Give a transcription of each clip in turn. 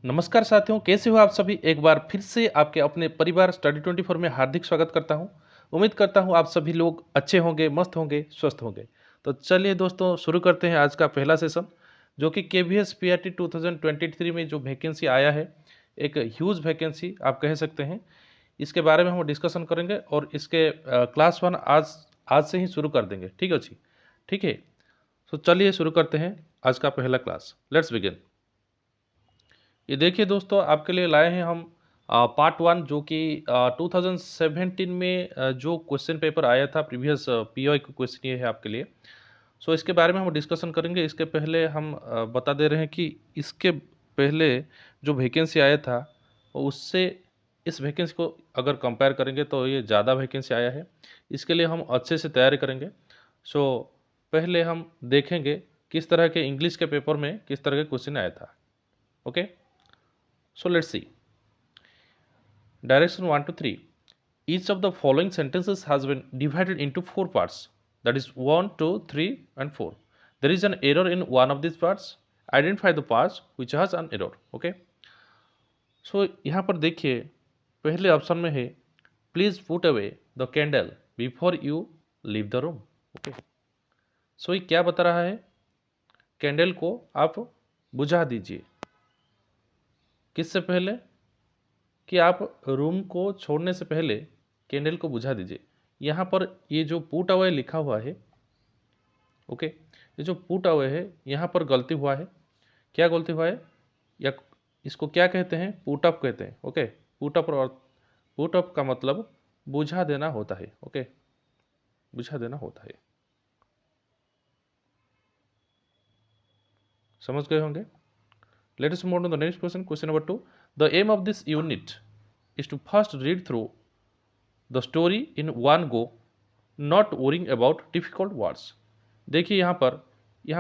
नमस्कार साथियों, कैसे हो आप सभी। एक बार फिर से आपके अपने परिवार स्टडी 24 में हार्दिक स्वागत करता हूं। उम्मीद करता हूं आप सभी लोग अच्छे होंगे, मस्त होंगे, स्वस्थ होंगे। तो चलिए दोस्तों, शुरू करते हैं आज का पहला सेशन, जो कि केवीएस पीआरटी 2023 में जो वैकेंसी आया है, एक ह्यूज वैकेंसी आप कह सकते हैं। इसके बारे में हम डिस्कशन करेंगे और इसके क्लास 1 आज आज से ही शुरू कर देंगे। ठीक है जी, ठीक है। तो चलिए शुरू करते हैं आज का पहला क्लास। Let's begin. ये देखिए दोस्तों, आपके लिए लाए हैं हम पार्ट 1, जो कि 2017 में जो क्वेश्चन पेपर आया था, प्रीवियस पीओ का क्वेश्चन ये है आपके लिए। सो इसके बारे में हम डिस्कशन करेंगे। इसके पहले हम बता दे रहे हैं कि इसके पहले जो वैकेंसी आया था उससे इस वैकेंसी को अगर कंपेयर करेंगे तो ये ज़्यादा वैकेंसी आया है। इसके लिए हम अच्छे से तैयारी करेंगे। सो पहले हम देखेंगे किस तरह के इंग्लिश के पेपर में किस तरह के क्वेश्चन आया था। Okay, so let's see. Direction 1 to 3. Each of the following sentences has been divided into 4 parts. That is 1, 2, 3 and 4. There is an error in one of these parts. Identify the parts which has an error. Okay. So यहाँ पर देखिए, पहले option में है please put away the candle before you leave the room. Okay, so ये क्या बता रहा है? कैंडल को आप बुझा दीजिए। किससे पहले? कि आप रूम को छोड़ने से पहले कैंडल को बुझा दीजिए। यहाँ पर ये जो पुट अवे लिखा हुआ है, ओके, ये जो पुट अवे है यहाँ पर गलती हुआ है। क्या गलती हुआ है? या इसको क्या कहते हैं? पुट अप कहते हैं। ओके, पुट अप, और पुट अप का मतलब बुझा देना होता है। ओके, बुझा देना होता है। समझ गए होंगे। Let us move to the next question. Question number 2. The aim of this unit is to first read through the story in one go, not worrying about difficult words. देखिए यहाँ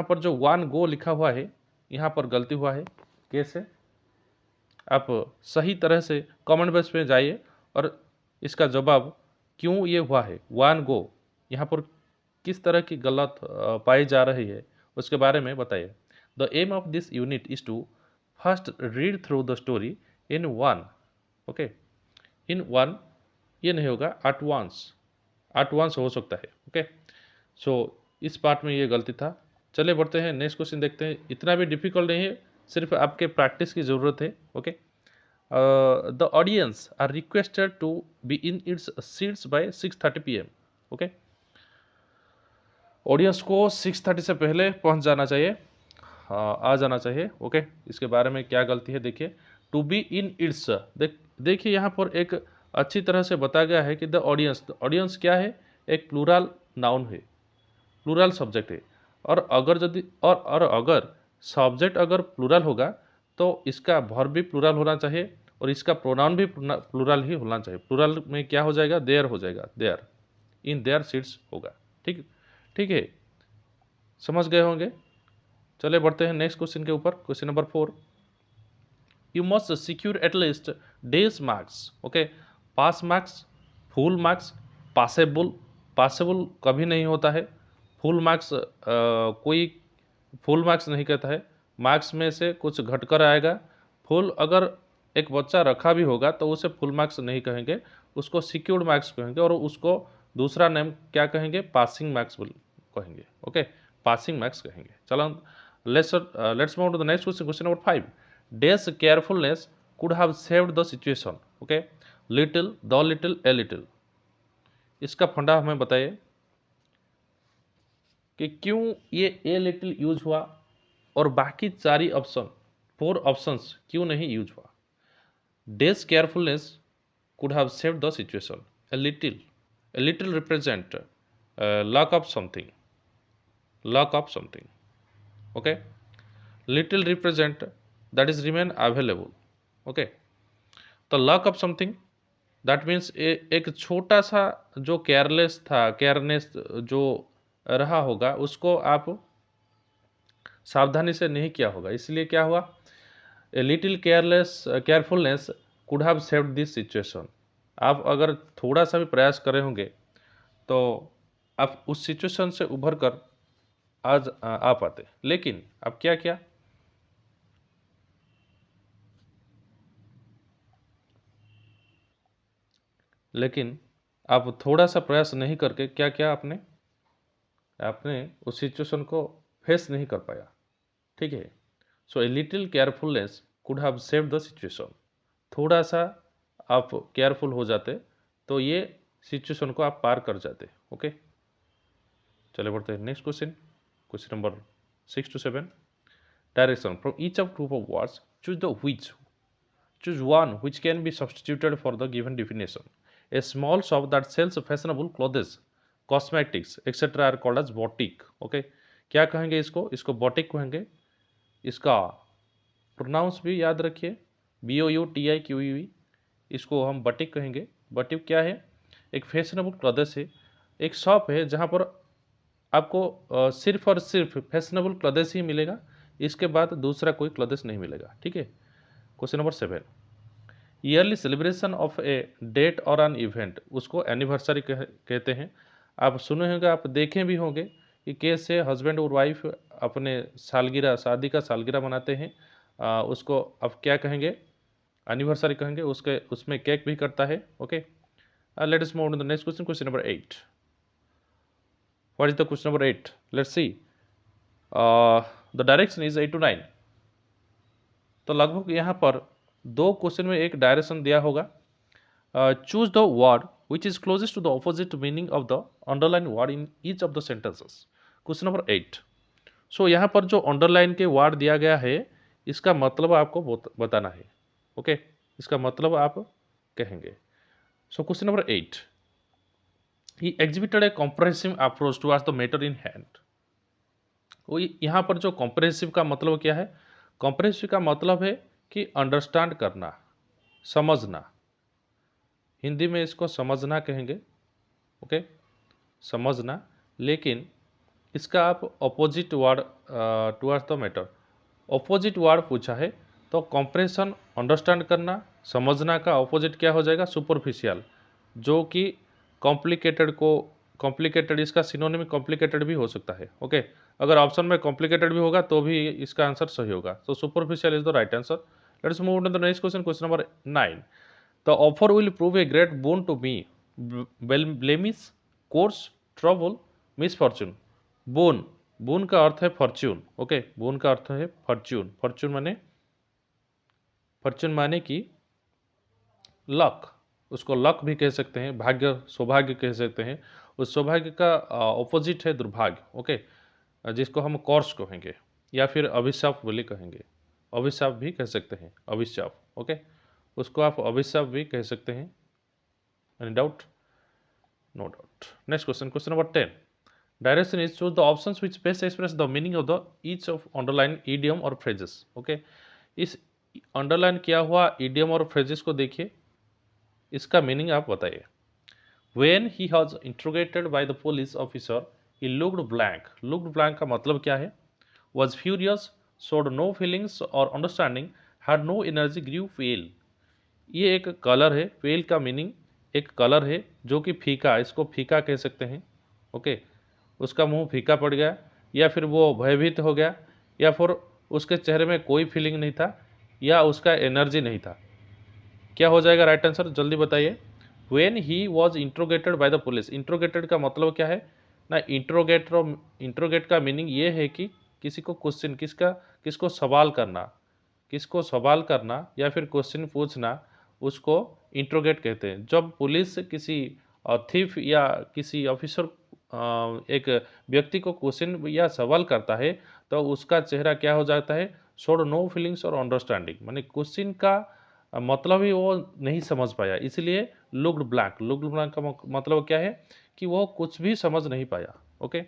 पर जो वन गो लिखा हुआ है, यहाँ पर गलती हुआ है। कैसे? आप सही तरह से कमेंट बॉक्स में जाइए और इसका जवाब क्यों ये हुआ है वन गो, यहाँ पर किस तरह की गलत पाई जा रही है उसके बारे में बताइए। The aim of this unit is to first read through the story in one. Okay, in one ये नहीं होगा, एट वंस हो सकता है। ओके, सो इस पार्ट में ये गलती था। चले बढ़ते हैं, नेक्स्ट क्वेश्चन देखते हैं। इतना भी डिफिकल्ट नहीं है, सिर्फ आपके प्रैक्टिस की ज़रूरत है। Okay, the audience are requested to be in its seats by 6:30 PM। Okay, audience को 6:30 से पहले पहुंच जाना चाहिए, आ जाना चाहिए। ओके, इसके बारे में क्या गलती है देखिए। टू बी इन इट्स, देखिए यहाँ पर एक अच्छी तरह से बताया गया है कि द ऑडियंस क्या है? एक प्लूरल नाउन है, प्लूरल सब्जेक्ट है। और अगर यदि और अगर सब्जेक्ट अगर प्लूरल होगा तो इसका वर्ब भी प्लूरल होना चाहिए और इसका प्रोनाउन भी प्लूरल ही होना चाहिए। प्लूरल में क्या हो जाएगा? देयर हो जाएगा, देयर, इन देयर सीट्स होगा। ठीक, ठीक है, समझ गए होंगे। चले बढ़ते हैं नेक्स्ट क्वेश्चन के ऊपर। Question number 4. You must secure at least these marks. Okay, pass marks, full marks, passable, passable कभी नहीं होता है। फुल मार्क्स कोई फुल मार्क्स नहीं कहता है, मार्क्स में से कुछ घटकर आएगा। फुल अगर एक बच्चा रखा भी होगा तो उसे फुल मार्क्स नहीं कहेंगे, उसको सिक्योर्ड मार्क्स कहेंगे और उसको दूसरा नेम क्या कहेंगे? पासिंग मार्क्स कहेंगे। ओके, पासिंग मार्क्स कहेंगे। चलो let's move to the next question. Question number 5. Dash carefulness could have saved the situation. Okay, little, the little, a little. इसका फंडा हमें बताइए कि क्यों ये ए लिटिल यूज हुआ और बाकी चारी ऑप्शन, 4 ऑप्शंस क्यों नहीं यूज हुआ। Dash carefulness could have saved the situation. A little represent lack of something, lack of something. Okay, little represent that is remain available. Okay, तो lack of something that means एक छोटा सा जो careless था, careness जो रहा होगा उसको आप सावधानी से नहीं किया होगा, इसलिए क्या हुआ? ए little carefulness could have saved this situation. आप अगर थोड़ा सा भी प्रयास करे होंगे तो आप उस सिचुएशन से उभर कर आज आ पाते, लेकिन अब क्या किया? लेकिन आप थोड़ा सा प्रयास नहीं करके क्या क्या आपने आपने उस सिचुएशन को फेस नहीं कर पाया, ठीक है। So a little carefulness could have saved the situation. थोड़ा सा आप केयरफुल हो जाते तो ये सिचुएशन को आप पार कर जाते। ओके, चले बढ़ते हैं next question, question number 6 to 7। Direction from each of group of words choose the which choose one which can be substituted for the given definition. A small shop that sells fashionable clothes, cosmetics, etc. are called as boutique. Okay, क्या कहेंगे इसको? इसको boutique कहेंगे। इसका pronounce भी याद रखिए, BOUTIQUE। इसको हम बटिक कहेंगे। बटिक क्या है? एक फैशनेबल क्लॉथेस है, एक शॉप है जहाँ पर आपको सिर्फ और सिर्फ फैशनेबल क्लॉथेस ही मिलेगा, इसके बाद दूसरा कोई क्लॉथेस नहीं मिलेगा, ठीक है। Question number 7। Yearly celebration of a date और एन इवेंट, उसको एनिवर्सरी कहते हैं। आप सुने होंगे, आप देखें भी होंगे कि कैसे हस्बैंड और वाइफ अपने सालगिरह, शादी का सालगिरह मनाते हैं। उसको अब क्या कहेंगे? एनिवर्सरी कहेंगे। उसके उसमें केक भी कटता है। Okay, let us move to the next question, question number 8। What is the question number 8? Let's see. The direction is 8 to 9। तो लगभग यहाँ पर दो क्वेश्चन में एक डायरेक्शन दिया होगा। Choose the word which is closest to the opposite meaning of the underline word in each of the sentences. Question number 8। So यहाँ पर जो अंडरलाइन के वर्ड दिया गया है, इसका मतलब आपको बताना है। ओके, इसका मतलब आप कहेंगे। So question number 8। He exhibited A comprehensive approach towards the matter in hand. यहाँ पर जो कॉम्प्रहेंसिव का मतलब क्या है? कॉम्प्रहेंसिव का मतलब है कि अंडरस्टैंड करना, समझना। हिंदी में इसको समझना कहेंगे। ओके, समझना। लेकिन इसका आप opposite word towards the matter, opposite word पूछा है तो कॉम्प्रेशन, अंडरस्टैंड करना, समझना का अपोजिट क्या हो जाएगा? सुपरफिशियल, जो कि कॉम्प्लिकेटेड को, कॉम्प्लिकेटेड इसका सिनोनिम कॉम्प्लिकेटेड भी हो सकता है। ओके, अगर ऑप्शन में कॉम्प्लिकेटेड भी होगा तो भी इसका आंसर सही होगा। तो superficial is the right answer. Let us move to the next question, question number 9। The offer will prove a great boon to me, blemish, curse, trouble, misfortune. Boon, boon का अर्थ है फॉर्च्यून। ओके, बोन का अर्थ है Fortune. Fortune माने, Fortune माने कि luck, उसको लक भी कह सकते हैं, भाग्य, सौभाग्य कह सकते हैं। उस सौभाग्य का ऑपोजिट है दुर्भाग्य। ओके, जिसको हम कर्स कहेंगे या फिर अभिशाप बोले कहेंगे। अभिशाप भी कह सकते हैं, अभिशाप। ओके, उसको आप अभिशाप भी कह सकते हैं। Any doubt? No doubt. Next question, question number 10। Direction is choose the options which best express the meaning of the each of underline idiom और फ्रेजेस। ओके, इस अंडरलाइन किया हुआ इडियम और फ्रेजेस को देखिए, इसका मीनिंग आप बताइए। When he was interrogated by the police officer, he looked blank. Looked blank का मतलब क्या है? Was furious, showed no feelings or understanding, had no energy, grew pale. ये एक कलर है। पेल का मीनिंग एक कलर है जो कि फीका, इसको फीका कह सकते हैं। ओके, उसका मुंह फीका पड़ गया, या फिर वो भयभीत हो गया, या फिर उसके चेहरे में कोई फीलिंग नहीं था, या उसका एनर्जी नहीं था। क्या हो जाएगा राइट आंसर? जल्दी बताइए। When he was interrogated by the police, इंट्रोगेटेड का मतलब क्या है ना? इंट्रोगेट का मीनिंग ये है कि किसी को क्वेश्चन, किसको सवाल करना, किसको सवाल करना या फिर क्वेश्चन पूछना, उसको इंट्रोगेट कहते हैं। जब पुलिस किसी थीफ या किसी ऑफिसर, एक व्यक्ति को क्वेश्चन या सवाल करता है तो उसका चेहरा क्या हो जाता है? शोड नो फीलिंग्स और अंडरस्टैंडिंग, माने क्वेश्चन का मतलब ही वो नहीं समझ पाया, इसलिए लुक्ड ब्लैंक। लुक्ड ब्लैंक का मतलब क्या है? कि वो कुछ भी समझ नहीं पाया। Okay,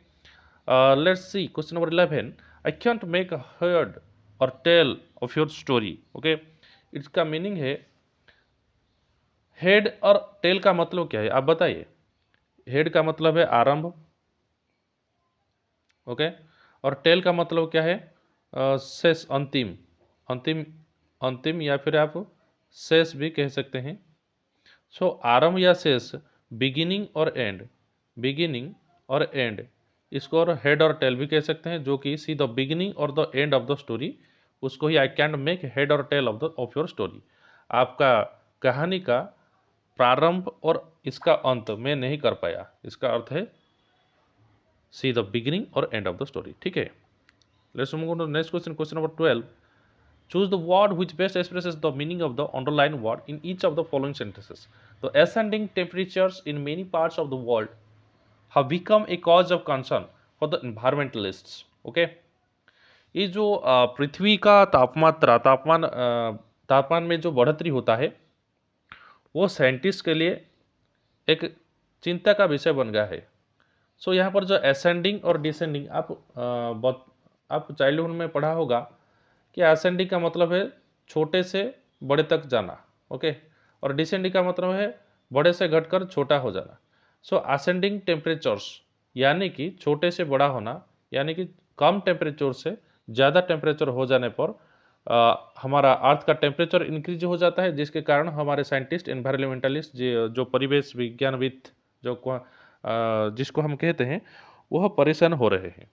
let's see question number 11। I can't make head और tail of your story. Okay, इसका मीनिंग है, हेड और टेल का मतलब क्या है आप बताइए। हेड का मतलब है आरंभ। ओके, और टेल का मतलब क्या है? शेष, अंतिम, अंतिम, अंतिम, या फिर आप शेष भी कह सकते हैं। सो आरंभ या शेष, बिगिनिंग और एंड, बिगिनिंग और एंड, इसको और हेड और टेल भी कह सकते हैं, जो कि सी द बिगिनिंग और the end of the story, उसको ही आई कैन मेक हेड और टेल ऑफ योर स्टोरी। आपका कहानी का प्रारंभ और इसका अंत मैं नहीं कर पाया, इसका अर्थ है सी द बिगिनिंग और एंड ऑफ द स्टोरी। ठीक है, let's move on to next question, question number 12। Choose the word which best expresses the meaning of the underlined word in each of the following sentences. The ascending temperatures in many parts of the world have become a cause of concern for the environmentalists. Okay, ये जो पृथ्वी का तापमान में जो बढ़ोतरी होता है वो साइंटिस्ट के लिए एक चिंता का विषय बन गया है। सो यहाँ पर जो असेंडिंग और डिसेंडिंग आप चाइल्डहुड में पढ़ा होगा कि असेंडिंग का मतलब है छोटे से बड़े तक जाना, ओके, और डिसेंडिंग का मतलब है बड़े से घटकर छोटा हो जाना। सो असेंडिंग टेम्परेचर्स यानी कि छोटे से बड़ा होना, यानी कि कम टेम्परेचर से ज़्यादा टेम्परेचर हो जाने पर हमारा अर्थ का टेम्परेचर इंक्रीज हो जाता है, जिसके कारण हमारे साइंटिस्ट एनवायरमेंटलिस्ट जो परिवेश विज्ञानविद जिसको हम कहते हैं वह परेशान हो रहे हैं।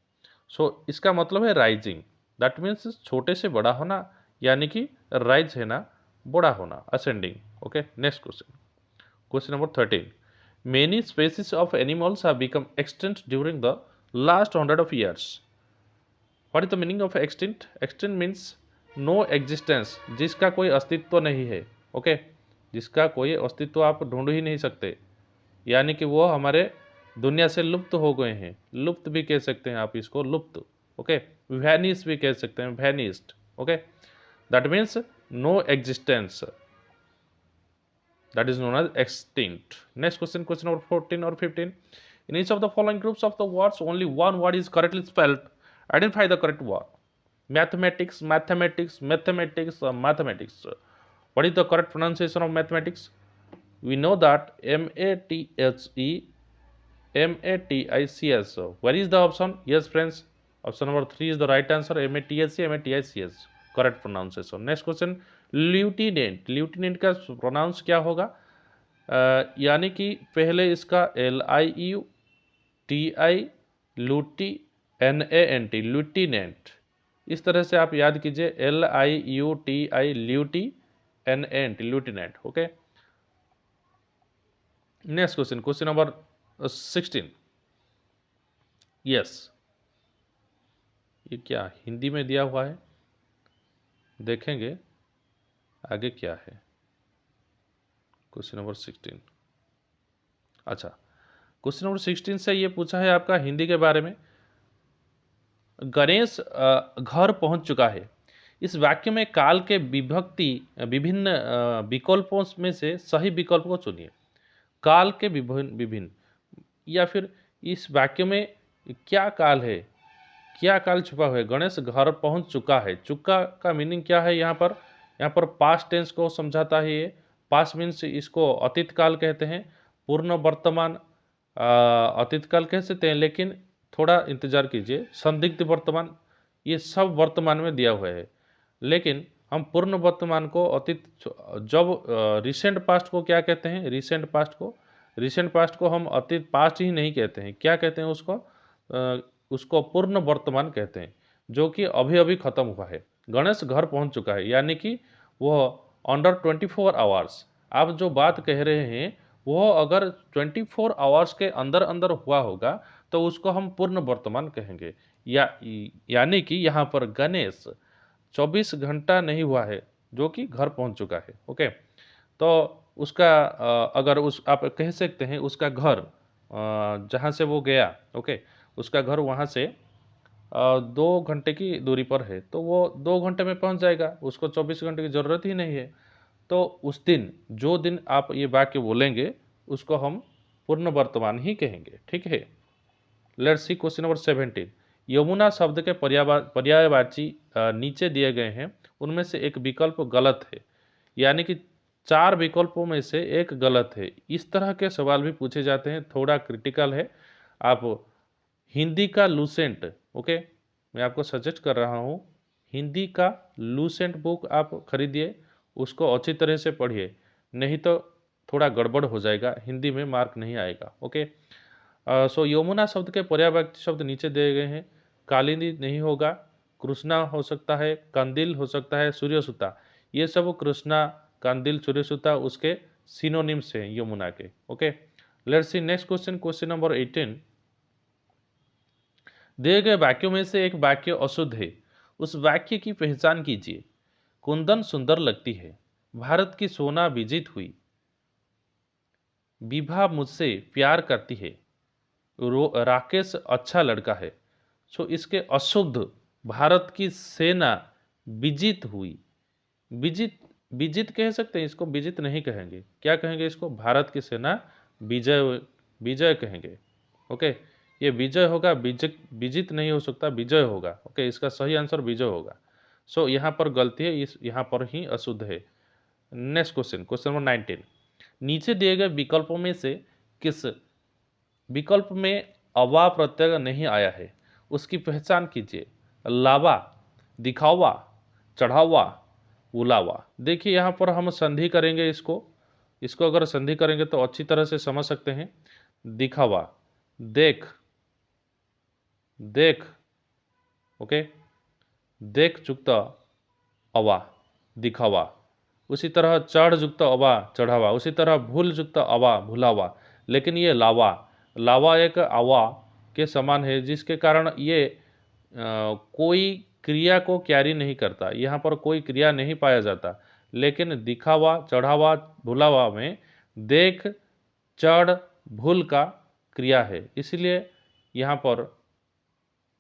सो इसका मतलब है राइजिंग, दैट मीन्स छोटे से बड़ा होना, यानी कि राइज है ना, बड़ा होना, ascending. Okay, next question, question number 13। Many species of animals have become extinct during the last 100 of years. What is the meaning of extinct? Extinct means no existence, जिसका कोई अस्तित्व नहीं है। ओके, जिसका कोई अस्तित्व आप ढूंढ ही नहीं सकते, यानी कि वो हमारे दुनिया से लुप्त हो गए हैं। लुप्त भी कह सकते हैं आप इसको, लुप्त। ओके, वैनिश भी कह सकते हैं, vanished. Okay, that means no existence, that is known as extinct. Next question, question number 14 और 15। In each of the following groups of the words only one word is correctly spelled, identify the correct word. Mathematics, mathematics, mathematics, mathematics. What is the correct pronunciation of mathematics? We know that M-A-T-H-E, M-A-T-I-C-S. Where is the option? Yes, friends. Option number 3 is the right answer. M-A-T-H-E, M-A-T-I-C-S. Correct pronunciation. Next question. Lieutenant. Lieutenant का pronounce क्या होगा? यानी कि पहले इसका L-I-U-T-I, लूटी, N-A-N-T, lieutenant। इस तरह से आप याद कीजिए, L-I-U-T-I, ल्यूटी, N-A-N-T, lieutenant। Okay, next question, question number 16। Yes, ये क्या हिंदी में दिया हुआ है, देखेंगे आगे क्या है। क्वेश्चन नंबर 16, अच्छा, क्वेश्चन नंबर 16 से ये पूछा है आपका हिंदी के बारे में। गणेश घर पहुंच चुका है। इस वाक्य में काल के विभक्ति विभिन्न विकल्पों में से सही विकल्प को चुनिए। काल के विभिन्न, या फिर इस वाक्य में क्या काल है, क्या काल छुपा हुआ है। गणेश घर पहुंच चुका है, चुका का मीनिंग क्या है यहाँ पर पास्ट टेंस को समझाता है। ये पास्ट मीन्स इसको अतीत काल कहते हैं, पूर्ण वर्तमान अतीत काल कह सकते हैं, लेकिन थोड़ा इंतजार कीजिए, संदिग्ध वर्तमान, ये सब वर्तमान में दिया हुआ है, लेकिन हम पूर्ण वर्तमान को अतीत, जब रिसेंट पास्ट को क्या कहते हैं, रिसेंट पास्ट को हम अतीत पास्ट ही नहीं कहते हैं, क्या कहते हैं उसको पूर्ण वर्तमान कहते हैं, जो कि अभी अभी खत्म हुआ है। गणेश घर पहुंच चुका है, यानी कि वह अंडर 24 आवर्स, आप जो बात कह रहे हैं वह अगर 24 आवर्स के अंदर अंदर हुआ होगा तो उसको हम पूर्ण वर्तमान कहेंगे। यानी कि यहाँ पर गणेश 24 घंटा नहीं हुआ है जो कि घर पहुंच चुका है। ओके, तो उसका अगर आप कह सकते हैं उसका घर जहाँ से वो गया, ओके, उसका घर वहाँ से 2 घंटे की दूरी पर है, तो वो 2 घंटे में पहुँच जाएगा, उसको 24 घंटे की ज़रूरत ही नहीं है। तो उस दिन, जो दिन आप ये वाक्य बोलेंगे उसको हम पूर्ण वर्तमान ही कहेंगे। ठीक है, let's see question number 17। Yamuna शब्द के पर्यायवाची नीचे दिए गए हैं, उनमें से एक विकल्प गलत है, यानी कि 4 विकल्पों में से एक गलत है। इस तरह के सवाल भी पूछे जाते हैं, थोड़ा क्रिटिकल है। आप हिंदी का लूसेंट, ओके, मैं आपको सजेस्ट कर रहा हूँ, हिंदी का लूसेंट बुक आप खरीदिए, उसको अच्छी तरह से पढ़िए, नहीं तो थोड़ा गड़बड़ हो जाएगा, हिंदी में मार्क नहीं आएगा। ओके, सो यमुना शब्द के पर्यायवाची शब्द नीचे दिए गए हैं। कालिंदी नहीं होगा, कृष्णा हो सकता है, कंदिल हो सकता है, सूर्यसुता। ये सब कृष्णा, कंदिल, सूर्यसुता उसके सिनोनिम्स हैं यमुना के। Okay, let's C next question, question number 18। दिए गए वाक्यों में से एक वाक्य अशुद्ध है, उस वाक्य की पहचान कीजिए। कुंदन सुंदर लगती है, भारत की सोना विजित हुई, विभा मुझसे प्यार करती है, राकेश अच्छा लड़का है। सो इसके अशुद्ध, भारत की सेना विजित हुई। विजित, विजित कह सकते हैं इसको, विजित नहीं कहेंगे, क्या कहेंगे इसको, भारत की सेना विजय, विजय कहेंगे। ओके, ये विजय होगा, विजित नहीं हो सकता, विजय होगा। ओके, इसका सही आंसर विजय होगा। सो यहाँ पर गलती है, इस यहाँ पर ही अशुद्ध है। Next question, question number 19। नीचे दिए गए विकल्पों में से किस विकल्प में अवा प्रत्यय नहीं आया है, उसकी पहचान कीजिए। लावा, दिखावा, चढ़ावा, बुलावा। देखिए यहाँ पर हम संधि करेंगे, इसको अगर संधि करेंगे तो अच्छी तरह से समझ सकते हैं। दिखावा, देख, देख, ओके, देख जुक्त अवा, दिखावा। उसी तरह चढ़ जुक्त अवा, चढ़ावा। उसी तरह भूल जुक्त अवा, भुलावा। लेकिन ये लावा, लावा एक अवा के समान है, जिसके कारण ये कोई क्रिया को कैरी नहीं करता, यहाँ पर कोई क्रिया नहीं पाया जाता। लेकिन दिखावा, चढ़ावा, भुलावा में देख, चढ़, भूल का क्रिया है, इसलिए यहाँ पर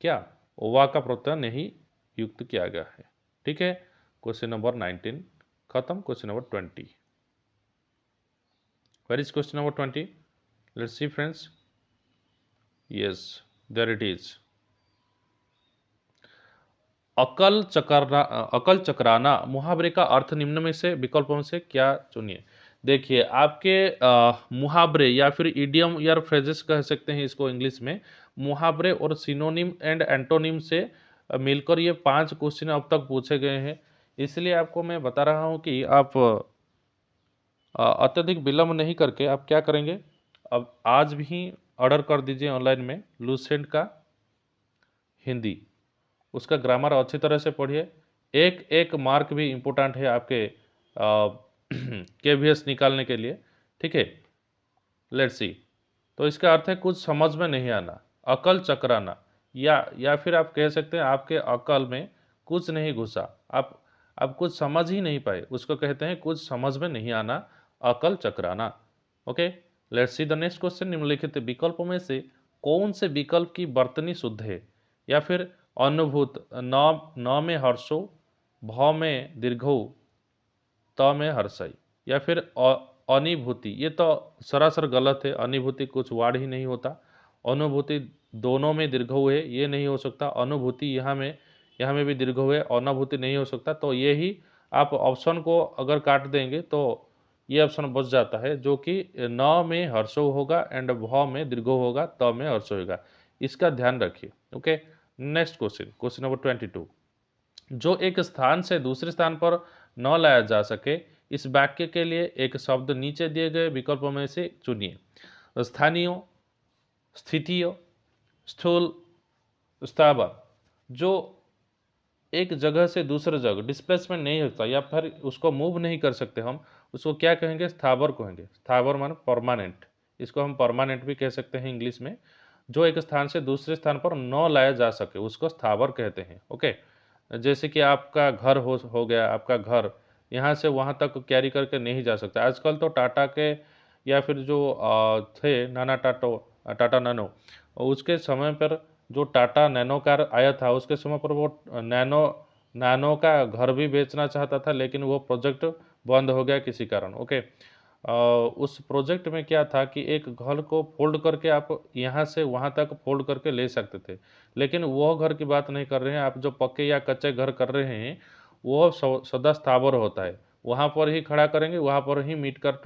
क्या ओवा का प्रत्यय नहीं युक्त किया गया है। ठीक है, क्वेश्चन नंबर 19 खत्म। Question number 20, where is question number 20? Let's see friends, yes there it is. अकल चकराना मुहावरे का अर्थ निम्न में से विकल्पों में से क्या चुनिए। देखिए आपके मुहावरे या फिर इडियम या फ्रेजेस कह सकते हैं इसको इंग्लिश में, मुहावरे और सिनोनिम एंड एंटोनिम से मिलकर ये 5 क्वेश्चन अब तक पूछे गए हैं। इसलिए आपको मैं बता रहा हूँ कि आप अत्यधिक विलंब नहीं करके आप क्या करेंगे, अब आज भी ऑर्डर कर दीजिए ऑनलाइन में लूसेंट का हिंदी, उसका ग्रामर अच्छी तरह से पढ़िए। एक एक मार्क भी इम्पोर्टेंट है आपके KVS निकालने के लिए। ठीक है, लेट्स सी। तो इसका अर्थ है कुछ समझ में नहीं आना, अकल चकराना, या फिर आप कह सकते हैं आपके अकल में कुछ नहीं घुसा, आप कुछ समझ ही नहीं पाए, उसको कहते हैं कुछ समझ में नहीं आना, अकल चकराना। Okay, let's see the next question. निम्नलिखित विकल्पों में से कौन से विकल्प की वर्तनी शुद्ध है, या फिर अनुभूत, न में हर्षो, भ में दीर्घो, त में हर्षई, या फिर अनुभूति। ये तो सरासर गलत है, अनुभूति कुछ वार्ड ही नहीं होता। अनुभूति दोनों में दीर्घो है, ये नहीं हो सकता। अनुभूति यहाँ में भी दीर्घो है, अनुभूति नहीं हो सकता। तो ये ही आप ऑप्शन को अगर काट देंगे तो ये ऑप्शन बच जाता है, जो कि न में हर्षो होगा एंड भ में दीर्घो होगा, त में हर्षो होगा। इसका ध्यान रखिए। Okay, next question, question number 22। जो एक स्थान से दूसरे स्थान पर न लाया जा सके, इस वाक्य के लिए एक शब्द नीचे दिए गए विकल्पों में से चुनिए। स्थानीय, स्थितीय, स्थूल, स्थावर। जो एक जगह से दूसरे जगह डिस्प्लेसमेंट नहीं होता या फिर उसको मूव नहीं कर सकते, हम उसको क्या कहेंगे, स्थावर कहेंगे। स्थावर मान परमानेंट, इसको हम परमानेंट भी कह सकते हैं इंग्लिश में। जो एक स्थान से दूसरे स्थान पर न लाया जा सके उसको स्थावर कहते हैं। ओके, जैसे कि आपका घर हो गया, आपका घर यहाँ से वहाँ तक कैरी करके नहीं जा सकता। आजकल तो टाटा के या फिर जो थे टाटा नैनो, उसके समय पर जो टाटा नैनो कार आया था, उसके समय पर वो नैनो का घर भी बेचना चाहता था, लेकिन वो प्रोजेक्ट बंद हो गया किसी कारण। ओके, उस प्रोजेक्ट में क्या था कि एक घर को फोल्ड करके आप यहाँ से वहाँ तक फोल्ड करके ले सकते थे, लेकिन वो घर की बात नहीं कर रहे हैं। आप जो पक्के या कच्चे घर कर रहे हैं वो सदा स्थावर होता है, वहाँ पर ही खड़ा करेंगे, वहाँ पर ही मिट कर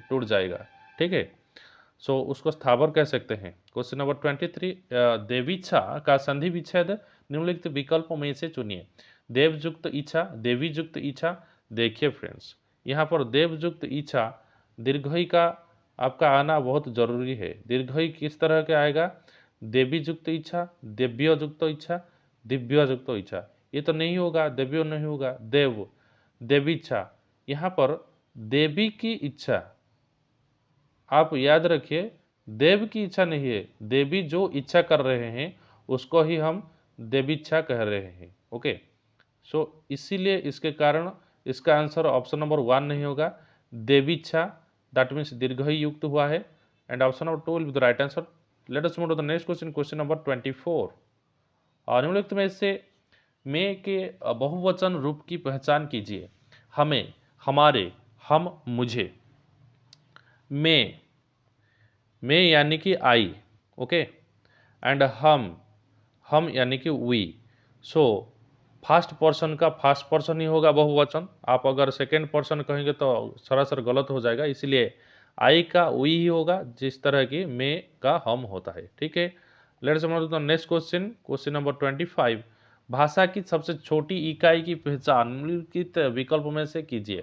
टूट जाएगा। ठीक है, सो उसको स्थावर कह सकते हैं। क्वेश्चन नंबर 23, देवीच्छा का संधि विच्छेद निम्नलिखित विकल्पों में से चुनिए। देवयुक्त इच्छा, देवीयुक्त इच्छा। देखिए फ्रेंड्स, यहाँ पर देवयुक्त इच्छा दीर्घई का आपका आना बहुत जरूरी है। दीर्घई किस तरह के आएगा, देवीयुक्त इच्छा, देव्ययुक्त इच्छा, दिव्ययुक्त इच्छा। ये तो नहीं होगा, देव्यो नहीं होगा, देवीच्छा। यहाँ पर देवी की इच्छा, आप याद रखिए, देव की इच्छा नहीं है, देवी जो इच्छा कर रहे हैं उसको ही हम देवीच्छा कह रहे हैं। ओके, सो इसीलिए इसके कारण इसका आंसर ऑप्शन नंबर 1 नहीं होगा, देवीच्छा, दैट मीन्स दीर्घ ही युक्त हुआ है, and option number 2 will be the right answer. Let us move to the next question, question number 24। और निम्नलिखित में से मैं के बहुवचन रूप की पहचान कीजिए। हमें, हमारे, हम, मुझे। मैं यानी कि आई, ओके, एंड हम यानी कि वी। सो फर्स्ट पर्सन का फर्स्ट पर्सन ही होगा बहुवचन। आप अगर सेकेंड पर्सन कहेंगे तो सरासर गलत हो जाएगा, इसीलिए आई का वी ही होगा, जिस तरह की मैं का हम होता है। ठीक है, let's move to the next question, question number 25। भाषा की सबसे छोटी इकाई की पहचान निम्नलिखित विकल्प में से कीजिए।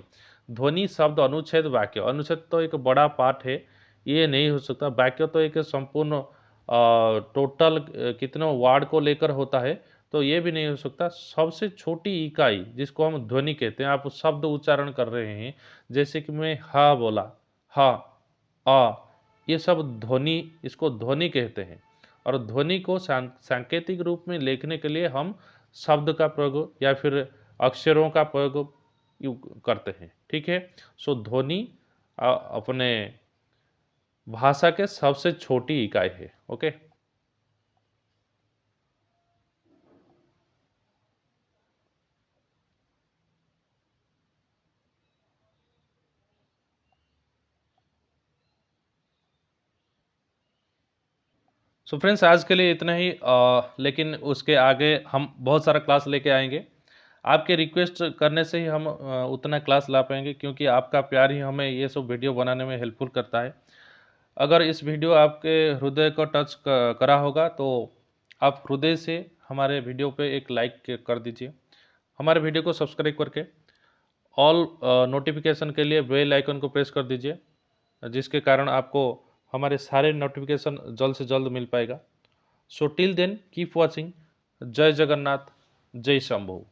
ध्वनि, शब्द, अनुच्छेद, वाक्य। अनुच्छेद तो एक बड़ा पार्ट है, ये नहीं हो सकता। वाक्य तो एक संपूर्ण टोटल कितने वर्ड को लेकर होता है, तो ये भी नहीं हो सकता। सबसे छोटी इकाई जिसको हम ध्वनि कहते हैं, आप शब्द उच्चारण कर रहे हैं, जैसे कि मैं हा बोला, हा, आ, ये सब ध्वनि, इसको ध्वनि कहते हैं। और ध्वनि को सांकेतिक रूप में लिखने के लिए हम शब्द का प्रयोग या फिर अक्षरों का प्रयोग करते हैं। ठीक है, सो ध्वनि अपने भाषा के सबसे छोटी इकाई है। ओके, सो फ्रेंड्स आज के लिए इतना ही, लेकिन उसके आगे हम बहुत सारा क्लास लेके आएंगे। आपके रिक्वेस्ट करने से ही हम उतना क्लास ला पाएंगे, क्योंकि आपका प्यार ही हमें ये सब वीडियो बनाने में हेल्पफुल करता है। अगर इस वीडियो आपके हृदय को टच करा होगा तो आप हृदय से हमारे वीडियो पे एक लाइक कर दीजिए। हमारे वीडियो को सब्सक्राइब करके ऑल नोटिफिकेशन के लिए बेल आइकन को प्रेस कर दीजिए, जिसके कारण आपको हमारे सारे नोटिफिकेशन जल्द से जल्द मिल पाएगा। So till then keep watching. जय जगन्नाथ, जय शंभू।